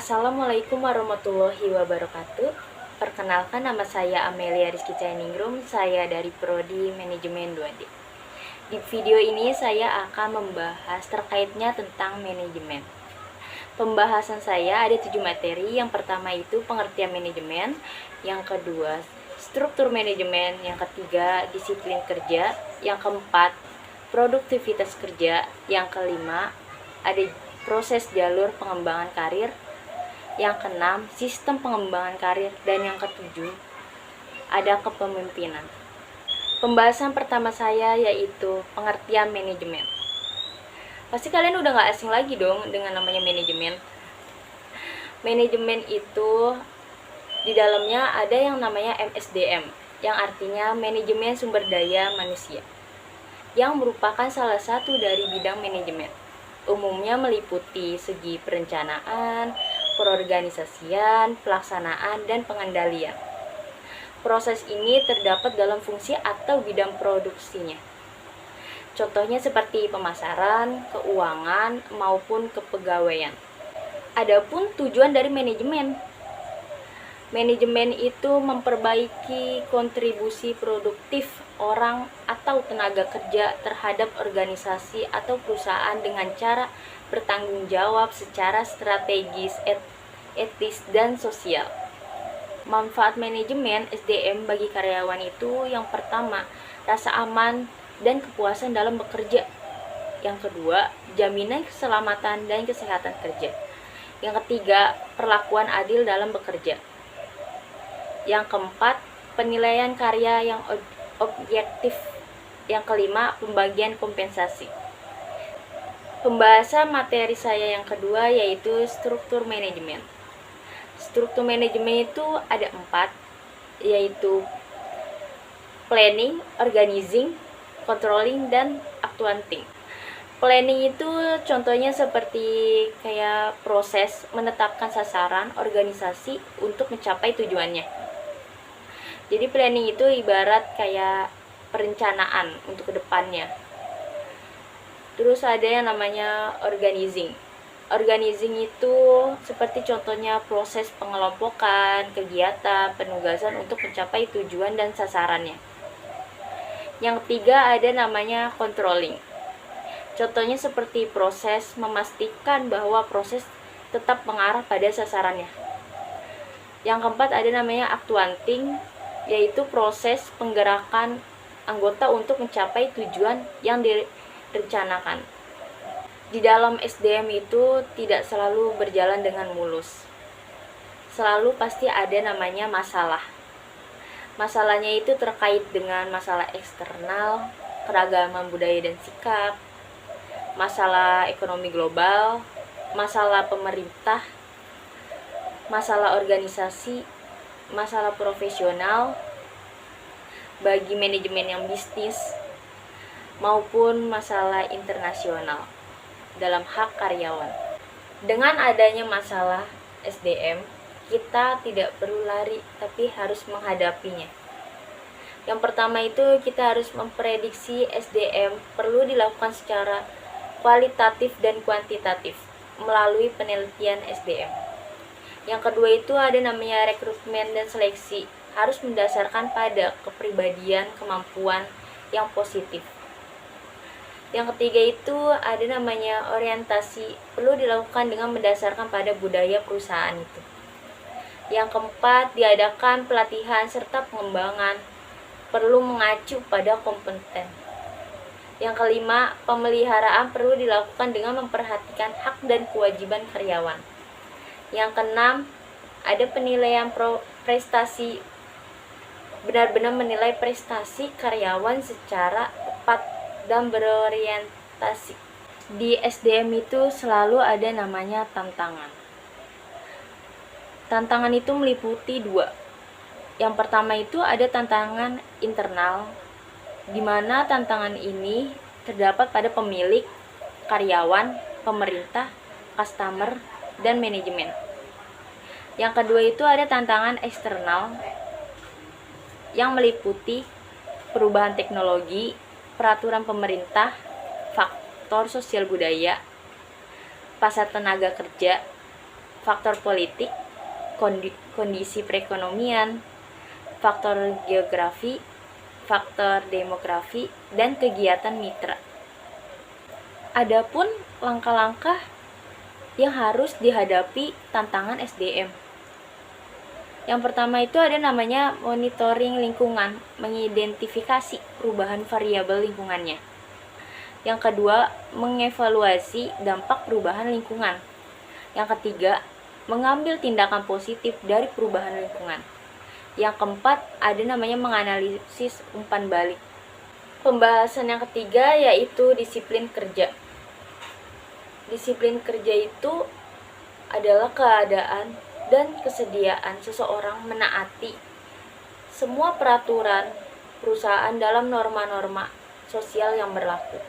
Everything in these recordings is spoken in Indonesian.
Assalamualaikum warahmatullahi wabarakatuh. Perkenalkan, nama saya Amelia Rizky Cainingrum. Saya dari Prodi Manajemen 2D. Di video ini saya akan membahas terkaitnya tentang manajemen. Pembahasan saya ada 7 materi. Yang pertama itu pengertian manajemen, yang kedua struktur manajemen, yang ketiga disiplin kerja, yang keempat produktivitas kerja, yang kelima ada proses jalur pengembangan karir, yang keenam sistem pengembangan karir, dan yang ketujuh ada kepemimpinan. Pembahasan pertama saya yaitu pengertian manajemen. Pasti kalian udah gak asing lagi dong dengan namanya manajemen. Manajemen itu di dalamnya ada yang namanya MSDM, yang artinya manajemen sumber daya manusia, yang merupakan salah satu dari bidang manajemen. Umumnya meliputi segi perencanaan, perorganisasian, pelaksanaan, dan pengendalian. Proses ini terdapat dalam fungsi atau bidang produksinya. Contohnya seperti pemasaran, keuangan, maupun kepegawaian. Adapun tujuan dari manajemen. Manajemen itu memperbaiki kontribusi produktif orang atau tenaga kerja terhadap organisasi atau perusahaan dengan cara bertanggung jawab secara strategis, etis, dan sosial. Manfaat manajemen SDM bagi karyawan itu yang pertama, rasa aman dan kepuasan dalam bekerja. Yang kedua, jaminan keselamatan dan kesehatan kerja. Yang ketiga, perlakuan adil dalam bekerja. Yang keempat, penilaian karya yang objektif. Yang kelima, pembagian kompensasi. Pembahasan materi saya yang kedua yaitu struktur manajemen. Struktur manajemen itu ada 4, yaitu planning, organizing, controlling, dan accounting. Planning itu contohnya seperti kayak proses menetapkan sasaran organisasi untuk mencapai tujuannya. Jadi planning itu ibarat kayak perencanaan untuk kedepannya. Terus ada yang namanya organizing. Organizing itu seperti contohnya proses pengelompokan, kegiatan, penugasan untuk mencapai tujuan dan sasarannya. Yang ketiga ada namanya controlling. Contohnya seperti proses memastikan bahwa proses tetap mengarah pada sasarannya. Yang keempat ada namanya accounting, yaitu proses penggerakan anggota untuk mencapai tujuan yang direncanakan. Di dalam SDM itu tidak selalu berjalan dengan mulus. Selalu pasti ada namanya masalah. Masalahnya itu terkait dengan masalah eksternal, keragaman budaya dan sikap, masalah ekonomi global, masalah pemerintah, masalah organisasi, masalah profesional bagi manajemen yang bisnis, maupun masalah internasional dalam hak karyawan. Dengan adanya masalah SDM, kita tidak perlu lari, tapi harus menghadapinya. Yang pertama itu kita harus memprediksi SDM perlu dilakukan secara kualitatif dan kuantitatif melalui penelitian SDM. Yang kedua itu ada namanya rekrutmen dan seleksi, harus mendasarkan pada kepribadian, kemampuan yang positif. Yang ketiga itu ada namanya orientasi, perlu dilakukan dengan mendasarkan pada budaya perusahaan itu. Yang keempat, diadakan pelatihan serta pengembangan, perlu mengacu pada kompeten. Yang kelima, pemeliharaan perlu dilakukan dengan memperhatikan hak dan kewajiban karyawan. Yang keenam, ada penilaian prestasi, benar-benar menilai prestasi karyawan secara tepat dan berorientasi. Di SDM itu selalu ada namanya tantangan. Tantangan itu meliputi 2. Yang pertama itu ada tantangan internal, di mana tantangan ini terdapat pada pemilik, karyawan, pemerintah, customer, dan manajemen. Yang kedua itu ada tantangan eksternal yang meliputi perubahan teknologi, peraturan pemerintah, faktor sosial budaya, pasar tenaga kerja, faktor politik, kondisi perekonomian, faktor geografi, faktor demografi, dan kegiatan mitra. Adapun langkah-langkah yang harus dihadapi tantangan SDM. Yang pertama itu ada namanya monitoring lingkungan, mengidentifikasi perubahan variabel lingkungannya. Yang kedua, mengevaluasi dampak perubahan lingkungan. Yang ketiga, mengambil tindakan positif dari perubahan lingkungan. Yang keempat, ada namanya menganalisis umpan balik. Pembahasan yang ketiga yaitu disiplin kerja. Disiplin kerja itu adalah keadaan dan kesediaan seseorang menaati semua peraturan perusahaan dalam norma-norma sosial yang berlaku.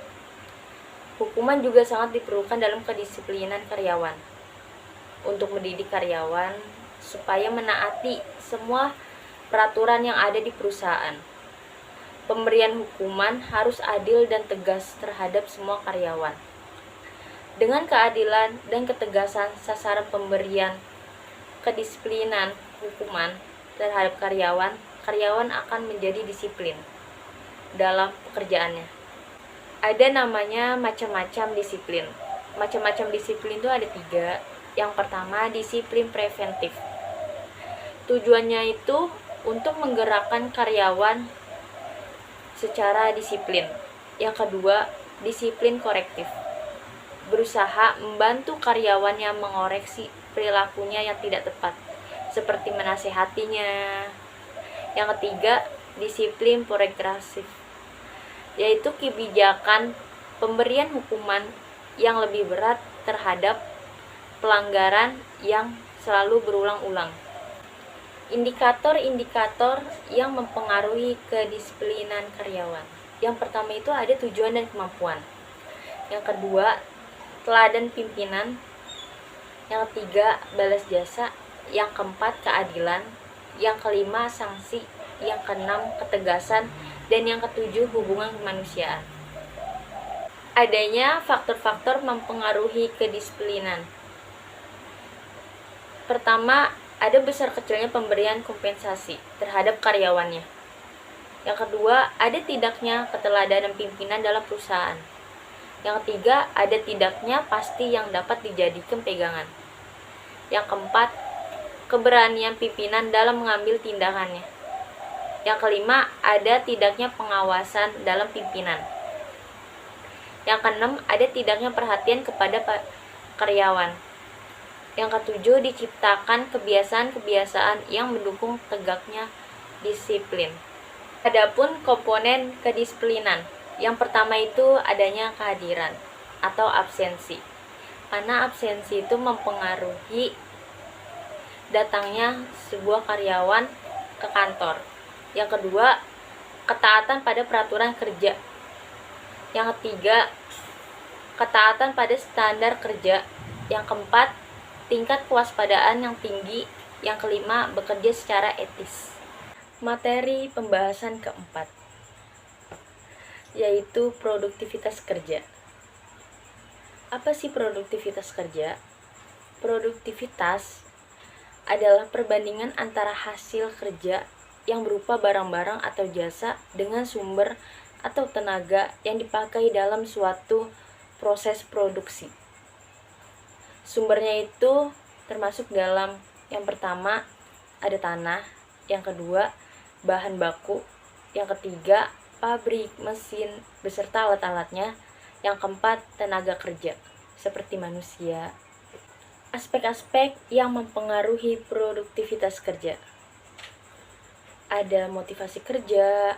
Hukuman juga sangat diperlukan dalam kedisiplinan karyawan untuk mendidik karyawan supaya menaati semua peraturan yang ada di perusahaan. Pemberian hukuman harus adil dan tegas terhadap semua karyawan. Dengan keadilan dan ketegasan sasaran pemberian kedisiplinan hukuman terhadap karyawan, karyawan akan menjadi disiplin dalam pekerjaannya. Ada namanya macam-macam disiplin. Macam-macam disiplin itu ada 3. Yang pertama, disiplin preventif. Tujuannya itu untuk menggerakkan karyawan secara disiplin. Yang kedua, disiplin korektif. Berusaha membantu karyawannya mengoreksi perilakunya yang tidak tepat, seperti menasehatinya. Yang ketiga, disiplin progresif, yaitu kebijakan pemberian hukuman yang lebih berat terhadap pelanggaran yang selalu berulang-ulang. Indikator-indikator yang mempengaruhi kedisiplinan karyawan. Yang pertama itu ada tujuan dan kemampuan. Yang kedua, teladan pimpinan. Yang ketiga, balas jasa. Yang keempat, keadilan. Yang kelima, sanksi. Yang keenam, ketegasan. Dan yang ketujuh, hubungan kemanusiaan. Adanya faktor-faktor mempengaruhi kedisiplinan. Pertama, ada besar kecilnya pemberian kompensasi terhadap karyawannya. Yang kedua, ada tidaknya keteladanan pimpinan dalam perusahaan. Yang ketiga, ada tidaknya pasti yang dapat dijadikan pegangan. Yang keempat, keberanian pimpinan dalam mengambil tindakannya. Yang kelima, ada tidaknya pengawasan dalam pimpinan. Yang keenam, ada tidaknya perhatian kepada karyawan. Yang ketujuh, diciptakan kebiasaan-kebiasaan yang mendukung tegaknya disiplin. Adapun komponen kedisiplinan. Yang pertama itu adanya kehadiran atau absensi. Karena absensi itu mempengaruhi datangnya sebuah karyawan ke kantor. Yang kedua, ketaatan pada peraturan kerja. Yang ketiga, ketaatan pada standar kerja. Yang keempat, tingkat kewaspadaan yang tinggi. Yang kelima, bekerja secara etis. Materi pembahasan keempat yaitu produktivitas kerja. Apa sih produktivitas kerja? Produktivitas adalah perbandingan antara hasil kerja yang berupa barang-barang atau jasa dengan sumber atau tenaga yang dipakai dalam suatu proses produksi. Sumbernya itu termasuk dalam yang pertama ada tanah, yang kedua bahan baku, yang ketiga pabrik, mesin, beserta alat-alatnya. Yang keempat, tenaga kerja, seperti manusia. Aspek-aspek yang mempengaruhi produktivitas kerja. Ada motivasi kerja,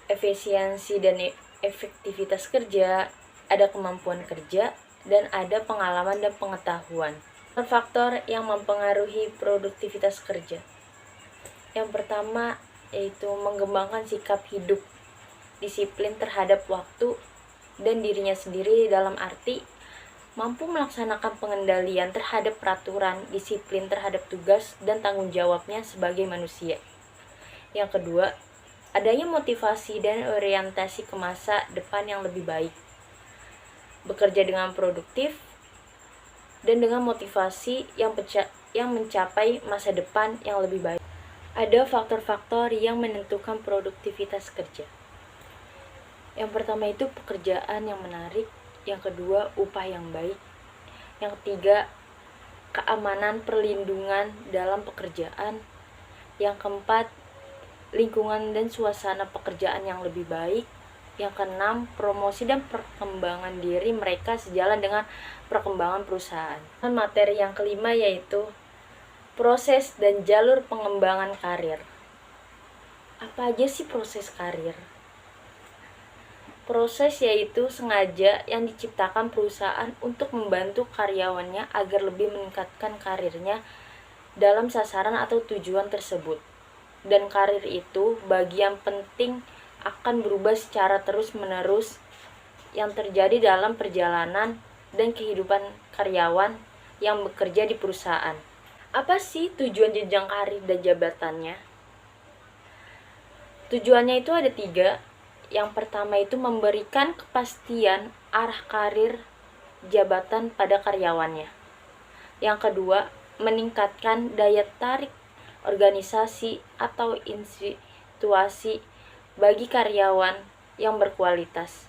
efisiensi dan efektivitas kerja, ada kemampuan kerja, dan ada pengalaman dan pengetahuan. Faktor yang mempengaruhi produktivitas kerja. Yang pertama, yaitu mengembangkan sikap hidup, disiplin terhadap waktu dan dirinya sendiri dalam arti mampu melaksanakan pengendalian terhadap peraturan, disiplin terhadap tugas dan tanggung jawabnya sebagai manusia. Yang kedua, adanya motivasi dan orientasi ke masa depan yang lebih baik. Bekerja dengan produktif, dan dengan motivasi yang mencapai masa depan yang lebih baik. Ada faktor-faktor yang menentukan produktivitas kerja. Yang pertama itu pekerjaan yang menarik, yang kedua upah yang baik, yang ketiga keamanan perlindungan dalam pekerjaan, yang keempat lingkungan dan suasana pekerjaan yang lebih baik, yang keenam promosi dan perkembangan diri mereka sejalan dengan perkembangan perusahaan. Dan materi yang kelima yaitu proses dan jalur pengembangan karir. Apa aja sih proses karir? Proses yaitu sengaja yang diciptakan perusahaan untuk membantu karyawannya agar lebih meningkatkan karirnya dalam sasaran atau tujuan tersebut. Dan karir itu bagian penting akan berubah secara terus-menerus yang terjadi dalam perjalanan dan kehidupan karyawan yang bekerja di perusahaan. Apa sih tujuan jenjang karir dan jabatannya? Tujuannya itu ada 3. Yang pertama itu memberikan kepastian arah karir jabatan pada karyawannya. Yang kedua, meningkatkan daya tarik organisasi atau institusi bagi karyawan yang berkualitas.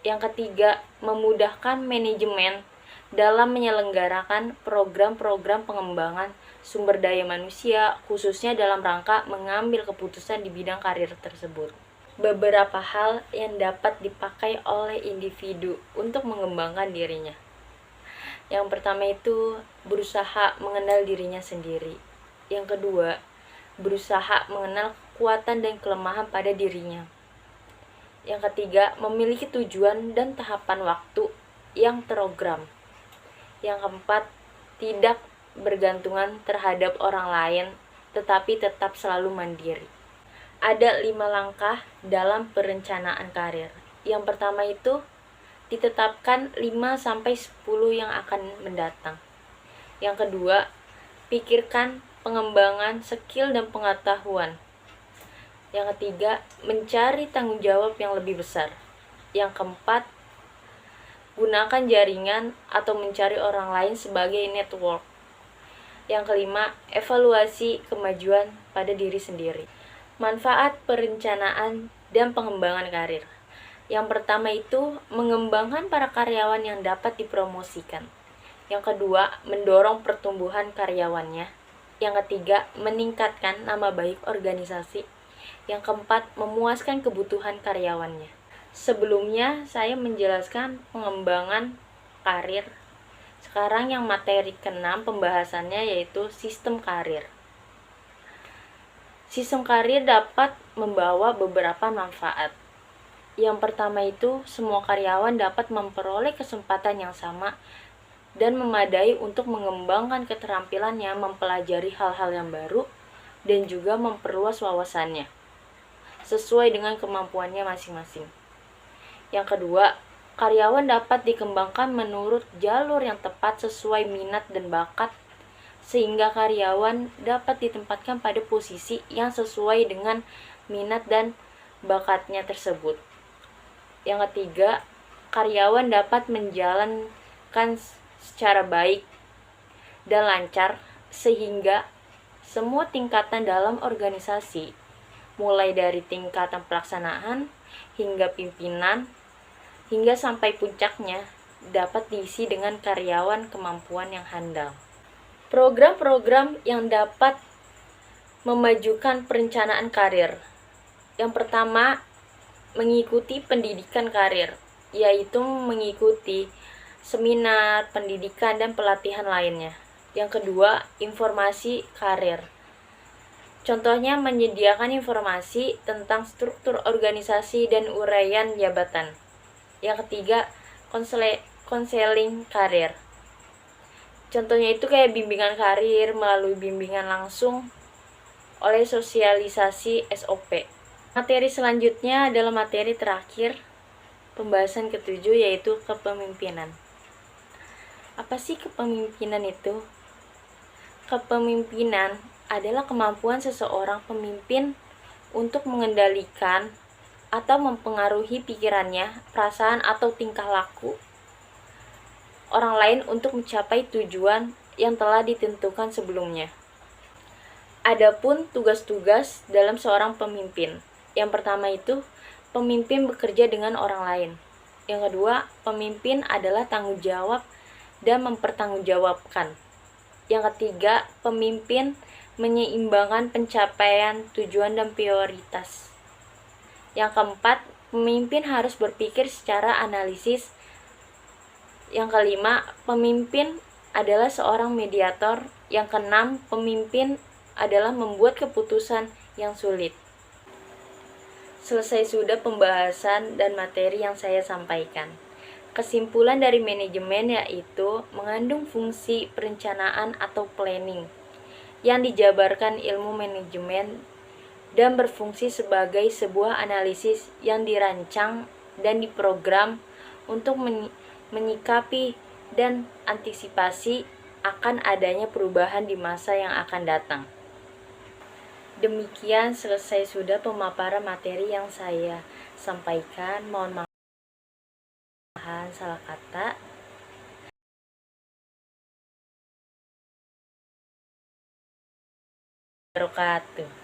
Yang ketiga, memudahkan manajemen dalam menyelenggarakan program-program pengembangan sumber daya manusia, khususnya dalam rangka mengambil keputusan di bidang karir tersebut. Beberapa hal yang dapat dipakai oleh individu untuk mengembangkan dirinya. Yang pertama itu berusaha mengenal dirinya sendiri. Yang kedua, berusaha mengenal kekuatan dan kelemahan pada dirinya. Yang ketiga, memiliki tujuan dan tahapan waktu yang terogram. Yang keempat, tidak bergantungan terhadap orang lain, tetapi tetap selalu mandiri. Ada 5 langkah dalam perencanaan karir. Yang pertama itu, ditetapkan 5-10 yang akan mendatang. Yang kedua, pikirkan pengembangan skill dan pengetahuan. Yang ketiga, mencari tanggung jawab yang lebih besar. Yang keempat, gunakan jaringan atau mencari orang lain sebagai network. Yang kelima, evaluasi kemajuan pada diri sendiri. Manfaat perencanaan dan pengembangan karir. Yang pertama itu mengembangkan para karyawan yang dapat dipromosikan. Yang kedua, mendorong pertumbuhan karyawannya. Yang ketiga, meningkatkan nama baik organisasi. Yang keempat, memuaskan kebutuhan karyawannya. Sebelumnya, saya menjelaskan pengembangan karir. Sekarang yang materi ke-6 pembahasannya yaitu sistem karir. Sistem karir dapat membawa beberapa manfaat. Yang pertama itu, semua karyawan dapat memperoleh kesempatan yang sama dan memadai untuk mengembangkan keterampilannya, mempelajari hal-hal yang baru, dan juga memperluas wawasannya sesuai dengan kemampuannya masing-masing. Yang kedua, karyawan dapat dikembangkan menurut jalur yang tepat sesuai minat dan bakat, sehingga karyawan dapat ditempatkan pada posisi yang sesuai dengan minat dan bakatnya tersebut. Yang ketiga, karyawan dapat menjalankan secara baik dan lancar sehingga semua tingkatan dalam organisasi, mulai dari tingkatan pelaksanaan hingga pimpinan hingga sampai puncaknya, dapat diisi dengan karyawan kemampuan yang handal. Program-program yang dapat memajukan perencanaan karir. Yang pertama, mengikuti pendidikan karir, yaitu mengikuti seminar, pendidikan, dan pelatihan lainnya. Yang kedua, informasi karir. Contohnya menyediakan informasi tentang struktur organisasi dan uraian jabatan. Yang ketiga, konseling karir. Contohnya itu kayak bimbingan karir melalui bimbingan langsung oleh sosialisasi SOP. Materi selanjutnya adalah materi terakhir, pembahasan ke-7 yaitu kepemimpinan. Apa sih kepemimpinan itu? Kepemimpinan adalah kemampuan seseorang pemimpin untuk mengendalikan atau mempengaruhi pikirannya, perasaan atau tingkah laku orang lain untuk mencapai tujuan yang telah ditentukan sebelumnya. Adapun tugas-tugas dalam seorang pemimpin. Yang pertama itu, pemimpin bekerja dengan orang lain. Yang kedua, pemimpin adalah tanggung jawab dan mempertanggungjawabkan. Yang ketiga, pemimpin menyeimbangkan pencapaian tujuan dan prioritas. Yang keempat, pemimpin harus berpikir secara analisis. Yang kelima, pemimpin adalah seorang mediator. Yang keenam, pemimpin adalah membuat keputusan yang sulit. Selesai sudah pembahasan dan materi yang saya sampaikan. Kesimpulan dari manajemen yaitu mengandung fungsi perencanaan atau planning yang dijabarkan ilmu manajemen dan berfungsi sebagai sebuah analisis yang dirancang dan diprogram untuk menyikapi dan antisipasi akan adanya perubahan di masa yang akan datang. Demikian selesai sudah pemaparan materi yang saya sampaikan. Mohon maaf salah kata. Wabarakatuh.